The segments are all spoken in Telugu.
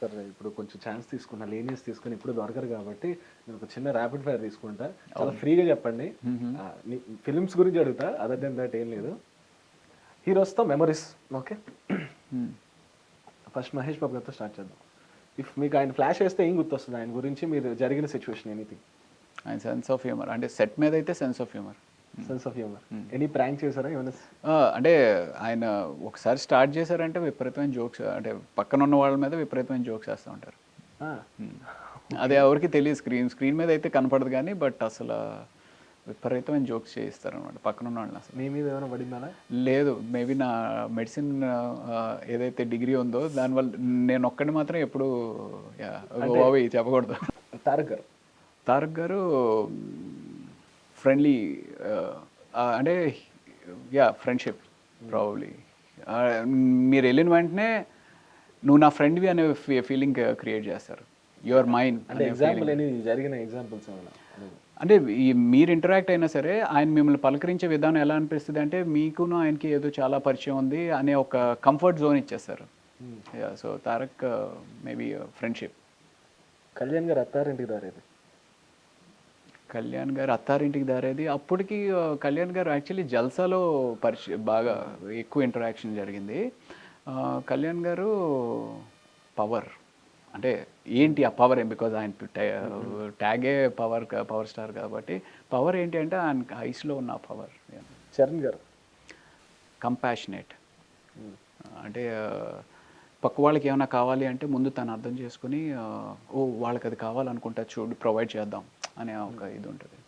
సరే ఇప్పుడు కొంచెం ఛాన్స్ తీసుకున్నా, లీనియన్స్ తీసుకొని ఇప్పుడు దొరకరు కాబట్టి నేను ఒక చిన్న ర్యాపిడ్ ఫైర్ తీసుకుంటా. చాలా ఫ్రీగా చెప్పండి. ఫిలిమ్స్ గురించి అడుగుతా, అదర్ దెన్ దట్ ఏం లేదు. హీరోస్తో memories. Okay, first Mahesh Babu గారితో స్టార్ట్ చేద్దాం. ఇఫ్ మీకు ఆయన ఫ్లాష్ వేస్తే ఏం గుర్తొస్తుంది ఆయన గురించి, మీరు జరిగిన సిచ్యువేషన్ ఎనీథింగ్? ఆయన సెన్స్ ఆఫ్ హ్యూమర్, అంటే సెట్ మీద అయితే sense of humour. Sense of humour. Any prank చేశారా ఏమైనా? అంటే ఆయన ఒకసారి స్టార్ట్ చేశారంటే విపరీతమైన జోక్స్, అంటే పక్కన ఉన్న వాళ్ళ మీద విపరీతమైన జోక్స్ వేస్తూ ఉంటారు. అది ఎవరికి తెలియదు, స్క్రీన్ మీద అయితే కనపడదు కానీ, బట్ అసలు విపరీతమైన జోక్స్ చేయిస్తారు అనమాట పక్కన ఉన్న వాళ్ళని. అసలు మీ మీద ఏమైనా పడిందా? లేదు, మేబీ నా మెడిసిన్ ఏదైతే డిగ్రీ ఉందో దానివల్ల నేను ఒక్కడిని మాత్రం ఎప్పుడు చెప్పకూడదు. తారక్ గారు ఫ్రెండ్లీ, అంటే ఫ్రెండ్షిప్ ప్రాబబ్లీ. మీరు వెళ్ళిన వెంటనే నువ్వు నా ఫ్రెండ్వి అనే ఫీలింగ్ క్రియేట్ చేస్తారు. యువర్ మైండ్ అంటే ఎగ్జాంపుల్ జరిగిన ఎగ్జాంపుల్స్ ఏమైనా? అంటే మీరు ఇంటరాక్ట్ అయినా సరే ఆయన మిమ్మల్ని పలకరించే విధానం ఎలా అనిపిస్తుంది అంటే మీకును ఆయనకి ఏదో చాలా పరిచయం ఉంది అనే ఒక కంఫర్ట్ జోన్ ఇచ్చేస్తారు. So Tarak maybe friendship. Kalyan గారు అత్తారింటికి దారేది. కళ్యాణ్ గారు అత్తారింటికి దారేది అప్పటికి కళ్యాణ్ గారు యాక్చువల్లీ జల్సాలో బాగా ఎక్కువ ఇంటరాక్షన్ జరిగింది. కళ్యాణ్ గారు పవర్ అంటే ఏంటి ఆ పవర్ ఏం, బికాజ్ ఆయన ట్యాగే పవర్ స్టార్ కాబట్టి పవర్ ఏంటి అంటే ఆయన ఐస్లో ఉన్న పవర్. చరణ్ గారు కంపాషనేట్, అంటే పక్క వాళ్ళకి ఏమైనా కావాలి అంటే ముందు తను అర్థం చేసుకుని ఓ వాళ్ళకి అది కావాలనుకుంటా చూడు ప్రొవైడ్ చేద్దాం అనే ఒక ఇది ఉంటుంది.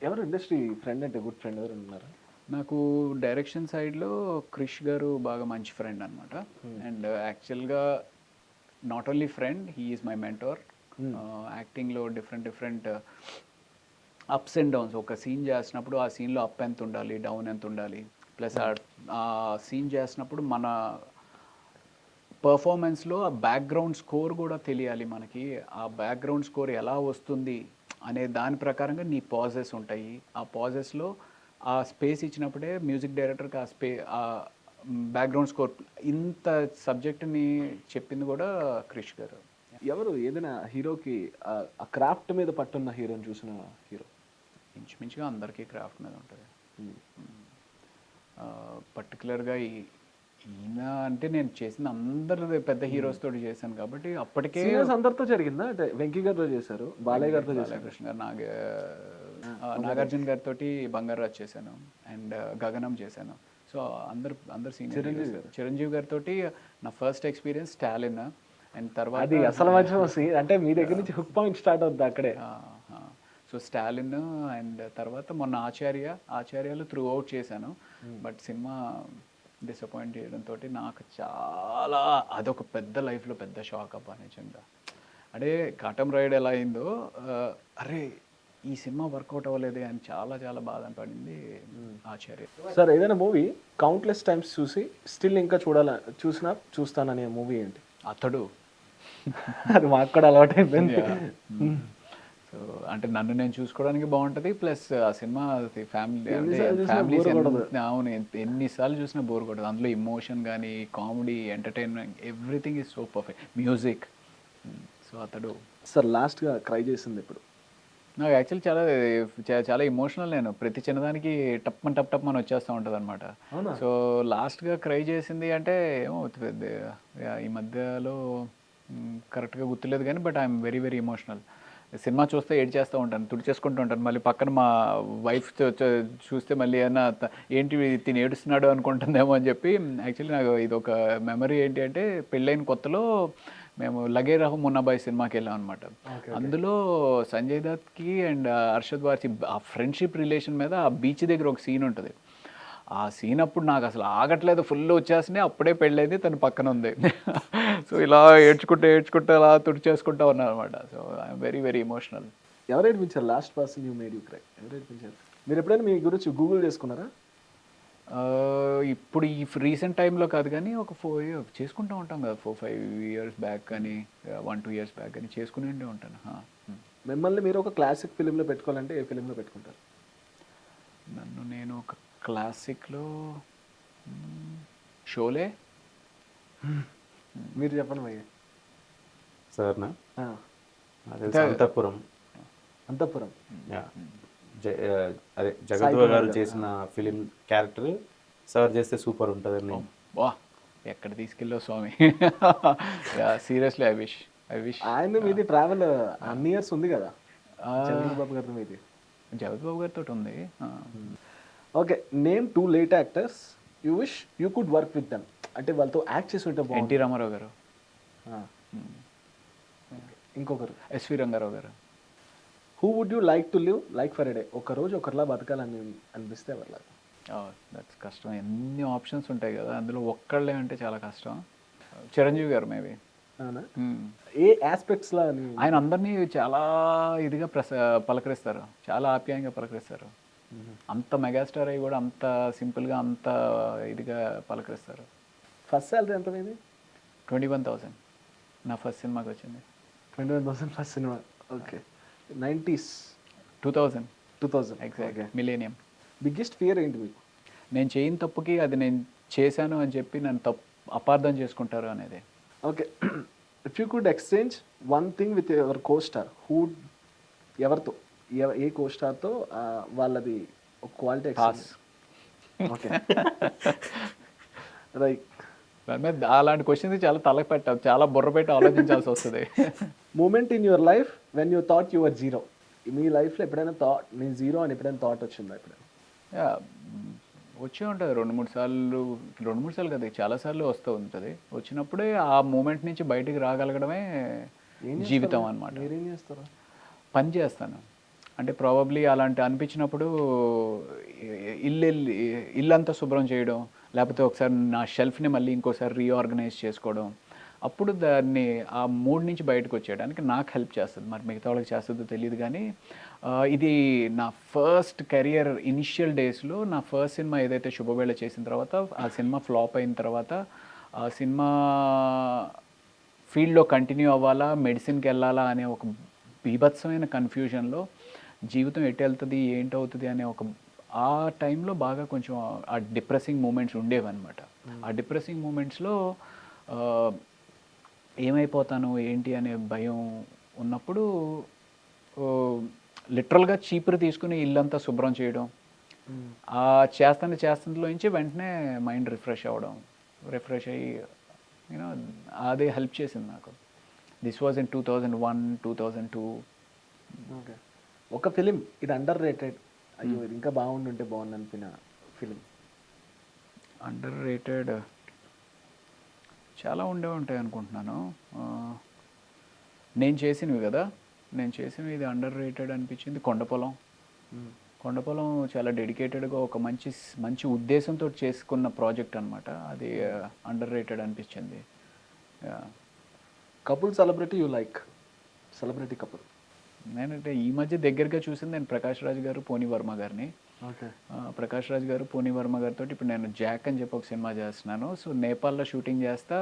ఎవరు ఇండస్ట్రీ ఫ్రెండ్ అంటే గుడ్ ఫ్రెండ్ ఎవరు ఉన్నారు? నాకు డైరెక్షన్ సైడ్లో క్రిష్ గారు బాగా మంచి ఫ్రెండ్ అనమాట. అండ్ యాక్చువల్గా not only friend, he is my mentor. యాక్టింగ్లో డిఫరెంట్ అప్స్ అండ్ డౌన్స్, ఒక సీన్ చేసినప్పుడు ఆ సీన్లో అప్ ఎంత ఉండాలి, డౌన్ ఎంత ఉండాలి, ప్లస్ ఆ సీన్ చేసినప్పుడు మన పర్ఫార్మెన్స్లో ఆ బ్యాక్గ్రౌండ్ స్కోర్ కూడా తెలియాలి మనకి. ఆ బ్యాక్గ్రౌండ్ స్కోర్ ఎలా వస్తుంది అనే దాని ప్రకారంగా నీ పాజెస్ ఉంటాయి. ఆ పాజెస్లో ఆ స్పేస్ ఇచ్చినప్పుడే మ్యూజిక్ డైరెక్టర్కి ఆ బ్యాక్గ్రౌండ్ స్కోర్, ఇంత సబ్జెక్ట్ని చెప్పింది కూడా క్రిష్ గారు. ఎవరు ఏదైనా హీరోకి ఆ క్రాఫ్ట్ మీద పట్టున్న హీరోని చూసిన హీరో? ఇంచుమించుగా అందరికీ క్రాఫ్ట్ మీద ఉంటుంది. పర్టికులర్గా ఈయన అంటే నేను చేసిన అందరి పెద్ద హీరోస్ తోటి చేశాను కాబట్టి అప్పటికే అందరితో జరిగిందా? అంటే వెంకీ గారితో చేశారు, బాలయ్య గారితో చేశారు, బాలకృష్ణ గారు, నాగార్జున గారితో బంగారాజ్ చేశాను, అండ్ గగనం చేశాను. సో అందరు సీనియర్. చిరంజీవి గారితో నా ఫస్ట్ ఎక్స్పీరియన్స్ స్టాలిన్, అండ్ తర్వాత అది అసలు అంటే మీ దగ్గర నుంచి హుక్ పాయింట్ స్టార్ట్ అవుతుంది అక్కడే. సో స్టాలిన్, అండ్ తర్వాత మొన్న ఆచార్యాలు త్రూ అవుట్ చేశాను. బట్ సినిమా డిసప్పాయింట్ చేయడంతో నాకు చాలా అదొక పెద్ద లైఫ్లో పెద్ద షాక్ అబ్బా నిజంగా. అంటే కాటం రైడ్ ఎలా అయిందో, అరే ఈ సినిమా వర్కౌట్ అవ్వలేదే అని చాలా చాలా బాధ పడింది ఆచార్య. సార్ ఏదైనా మూవీ కౌంట్లెస్ టైమ్స్ చూసి స్టిల్ ఇంకా చూస్తాననే మూవీ ఏంటి? అతడు. అది మాకు కూడా అలవాటు అయిపోయింది. సో అంటే నన్ను నేను చూసుకోవడానికి బాగుంటుంది, ప్లస్ ఆ సినిమా ఫ్యామిలీ అవును ఎన్నిసార్లు చూసినా బోర్ కొట్టదు. అందులో ఇమోషన్ కానీ, comedy, entertainment, everything is so perfect, music. So అతడు. సార్ లాస్ట్గా క్రై చేసింది ఇప్పుడు? నాకు యాక్చువల్లీ చాలా ఇమోషనల్. నేను ప్రతి చిన్నదానికి టప్ అని వచ్చేస్తూ ఉంటుంది అనమాట. సో లాస్ట్గా క్రై చేసింది అంటే ఏమో ఈ మధ్యలో కరెక్ట్గా గుర్తులేదు కానీ, but I'm very very emotional. Cinema చూస్తే ఏడ్ చేస్తూ ఉంటాను, తుడిచేసుకుంటూ ఉంటాను. మళ్ళీ పక్కన మా వైఫ్ చూస్తే మళ్ళీ ఏమన్నా ఏంటి తిని ఏడుస్తున్నాడు అనుకుంటుందేమో అని చెప్పి. యాక్చువల్లీ నాకు ఇది ఒక మెమరీ ఏంటి అంటే, పెళ్ళైన కొత్తలో మేము లగే రహు మున్నాబాయ్ సినిమాకి వెళ్ళాం అనమాట. అందులో సంజయ్ దత్కి అండ్ అర్షద్ వార్సి ఆ ఫ్రెండ్షిప్ రిలేషన్ మీద ఆ బీచ్ దగ్గర ఒక సీన్ ఉంటుంది. ఆ సీన్ అప్పుడు నాకు అసలు ఆగట్లేదు, ఫుల్ వచ్చేసినాయి. అప్పుడే పెళ్ళైంది, తను పక్కన ఉంది. సో ఇలా ఏడ్చుకుంటూ అలా తుడిచేసుకుంటూ ఉన్నాను అనమాట. So I'm very very emotional. ఎవరు ఏడిపించారు? Last person you made you cry ఎవరు ఏడిపించారు? మీరు ఎప్పుడైనా మీ గురించి గూగుల్ చేసుకున్నారా? ఇప్పుడు ఈ రీసెంట్ టైంలో కాదు కానీ ఒక 4 years చేసుకుంటూ ఉంటాం కదా, 4-5 years బ్యాక్ కానీ 1-2 years బ్యాక్ కానీ చేసుకునే ఉంటాను. మిమ్మల్ని మీరు ఒక క్లాసిక్ ఫిలింలో పెట్టుకోవాలంటే ఏ ఫిలింలో పెట్టుకుంటారు? నన్ను నేను ఒక క్లాసిక్లో షోలే. మీరు చెప్పండి భయ్య. సార్నా ఆ, అదే అంతఃపురం. అంతఃపురం. యా. అదే జగద్వ గారు చేసిన ఫిలిం క్యారెక్టర్ సార్ చేస్తే సూపర్ ఉంటుంది. వా ఎక్కడ తీసుకెళ్ళావు స్వామి. సీరియస్లీ ఐ విష్ ఆయన మీది ట్రావెల్ అన్ని ఇయర్స్ ఉంది కదా జగన్ బాబు గారి మీది. జగత్ బాబు గారితో ఉంది. Okay, name 2 late actors you wish you could work with them. అంటే వాళ్ళతో యాక్ట్ చేసి ఉంటే బాగుంది. ఎన్టీ రామారావు గారు, ఇంకొకరు ఎస్వి రంగారావు గారు. Who would you like to live like for a day? ఒక రోజు ఒకరిలా బతకాలని అనిపిస్తే ఎవరిలాగా? దట్స్ కష్టం, ఎన్ని ఆప్షన్స్ ఉంటాయి కదా, అందులో ఒక్కళ్ళే అంటే చాలా కష్టం. చిరంజీవి గారు మేబీ. అవునా? ఏ ఆస్పెక్ట్స్లో అని? ఆయన అందరినీ చాలా ఇదిగా పలకరిస్తారు, చాలా ఆప్యాయంగా పలకరిస్తారు. అంత మెగాస్టార్ అయ్యి కూడా అంత సింపుల్గా అంత ఇదిగా పలకరిస్తారు. ఫస్ట్ సాలరీ ఎంత పోయింది? 21,000 నా ఫస్ట్ సినిమాకి వచ్చింది. 21,000 first cinema. Okay, 90s 2000 exact. Millennium. Biggest fear ఏంటి మీకు? నేను చేయని తప్పుకి అది నేను చేశాను అని చెప్పి నన్ను అపార్థం చేసుకుంటారు అనేది. Okay, if you could exchange one thing with your co star, ఎవరితో, ఏ కో స్టార్తో వాళ్ళది ఒక క్వాలిటీ పాస్. Okay right. దాని మీద అలాంటి క్వశ్చన్స్ చాలా తలకు పెట్టాలి, చాలా బుర్ర పెట్టి ఆలోచించాల్సి వస్తుంది. Moment in your life when you thought your zero. మీ లైఫ్లో ఎప్పుడైనా నేను జీరో అని ఎప్పుడైనా థాట్ వచ్చిందా? ఎప్పుడైనా వచ్చే ఉంటుంది 2-3 సార్లు, 2-3 సార్లు కదా, చాలాసార్లు వస్తూ ఉంటుంది. వచ్చినప్పుడే ఆ మూమెంట్ నుంచి బయటికి రాగలగడమే జీవితం అనమాట. మీరేం చేస్తారా? పని చేస్తాను అంటే ప్రాబబ్లీ అలాంటి అనిపించినప్పుడు ఇల్లంతా శుభ్రం చేయడం, లేకపోతే ఒకసారి నా షెల్ఫ్ని మళ్ళీ ఇంకోసారి రీఆర్గనైజ్ చేసుకోవడం, అప్పుడు దాన్ని ఆ మూడ్ నుంచి బయటకు వచ్చేయడానికి నాకు హెల్ప్ చేస్తుంది. మరి మిగతా వాళ్ళకి చేస్తుందో తెలియదు కానీ ఇది నా ఫస్ట్ కెరియర్ ఇనిషియల్ డేస్లో నా ఫస్ట్ సినిమా ఏదైతే శుభవేళ చేసిన తర్వాత ఆ సినిమా ఫ్లాప్ అయిన తర్వాత ఆ సినిమా ఫీల్డ్లో కంటిన్యూ అవ్వాలా, మెడిసిన్కి వెళ్ళాలా అనే ఒక బీభత్సమైన కన్ఫ్యూజన్లో జీవితం ఎటు వెళ్తుంది ఏంటవుతుంది అనే ఒక ఆ టైంలో బాగా కొంచెం ఆ డిప్రెసింగ్ మూమెంట్స్ ఉండేవన్నమాట. ఆ డిప్రెసింగ్ మూమెంట్స్లో ఏమైపోతాను ఏంటి అనే భయం ఉన్నప్పుడు లిటరల్గా చీపురు తీసుకుని ఇల్లంతా శుభ్రం చేయడం, ఆ చేస్తుంట్లో నుంచి వెంటనే మైండ్ రిఫ్రెష్ అయ్యి యూనో అదే హెల్ప్ చేసింది నాకు. This was in 2001, 2002. ఓకే, ఒక ఫిలిం ఇది అండర్ రేటెడ్, అయ్యో ఇది ఇంకా బాగుండుంటే బాగుంది అనిపిన ఫిలిం? అండర్ రేటెడ్ చాలా ఉంటాయి అనుకుంటున్నాను. నేను చేసినవి ఇది అండర్ రేటెడ్ అనిపించింది కొండపొలం చాలా డెడికేటెడ్గా ఒక మంచి ఉద్దేశంతో చేసుకున్న ప్రాజెక్ట్ అనమాట. అది అండర్ రేటెడ్ అనిపించింది. Couple celebrity you like, celebrity couple? నేనంటే ఈ మధ్య దగ్గరగా చూసింది నేను ప్రకాష్ రాజ్ గారు, పోనీ వర్మ గారిని. ఓకే, ప్రకాష్ రాజ్ గారు, పోనీ వర్మ గారితో ఇప్పుడు నేను జాక్ అని చెప్పి ఒక సినిమా చేస్తున్నాను. సో నేపాల్లో షూటింగ్ చేస్తా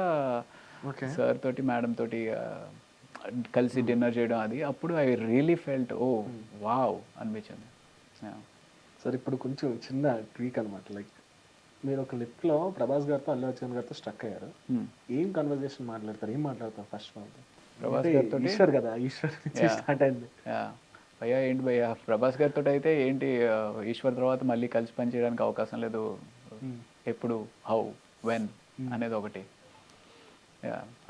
సార్ తోటి మేడం తోటి కలిసి డిన్నర్ చేయడం, అది అప్పుడు I really felt oh wow అనిపించింది. సార్ ఇప్పుడు కొంచెం చిన్న ట్వీక్ అనమాట, లైక్ మీరు ఒక లిఫ్ట్లో ప్రభాస్ గారితో అల్లు అర్జున్ గారితో స్ట్రక్ అయ్యారు. ఏం కన్వర్జేషన్ మాట్లాడతారు, ఏం మాట్లాడతారు ఫస్ట్ వాళ్ళతో? ప్రభాస్ గారితో ఈశ్వర్ కదా, ఈశ్వర్ స్టార్ట్ అయింది. భయ్యా ఏంటి భయ్యా, ప్రభాస్ గారితో అయితే ఏంటి ఈశ్వర్ తర్వాత మళ్ళీ కలిసి పని చేయడానికి అవకాశం లేదు, ఎప్పుడు, హౌ, వెన్ అనేది ఒకటి.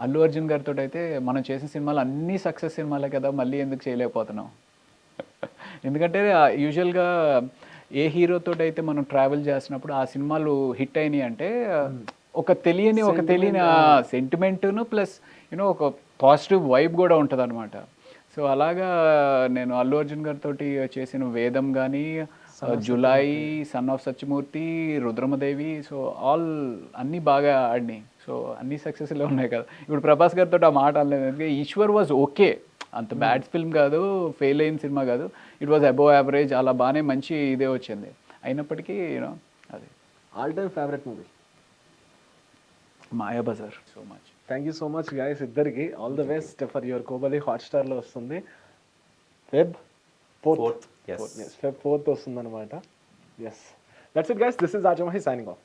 అల్లు అర్జున్ గారితో అయితే మనం చేసిన సినిమాలు అన్నీ సక్సెస్ సినిమాలే కదా, మళ్ళీ ఎందుకు చేయలేకపోతున్నాం? ఎందుకంటే యూజువల్గా ఏ హీరోతో అయితే మనం ట్రావెల్ చేసినప్పుడు ఆ సినిమాలు హిట్ అయినాయి అంటే ఒక తెలియని సెంటిమెంటును ప్లస్ యూనో ఒక పాజిటివ్ వైబ్ కూడా ఉంటుంది అనమాట. సో అలాగా నేను అల్లు అర్జున్ గారితో చేసిన వేదం కానీ, Julayi, son of Satyamurthy, Rudhramadevi, so all అన్నీ బాగా ఆడినాయి. సో అన్నీ సక్సెస్లో ఉన్నాయి కదా. ఇప్పుడు ప్రభాస్ గారితో ఆ మాట అనలేదు, ఎందుకంటే ఈశ్వర్ వాజ్ ఓకే, అంత బ్యాడ్ ఫిల్మ్ కాదు, ఫెయిల్ అయిన సినిమా కాదు, ఇట్ వాజ్ అబోవ్ యావరేజ్, అలా బాగానే మంచి ఇదే వచ్చింది. అయినప్పటికీ యూనో అది all time favourite movie Mayabazar. So much thank you so much guys ఇద్దరికి. All the best for your Kobali. హాట్స్టార్లో వస్తుంది Feb 4th వస్తుంది అనమాట. Yes, that's it guys, this is Ajamahi signing of.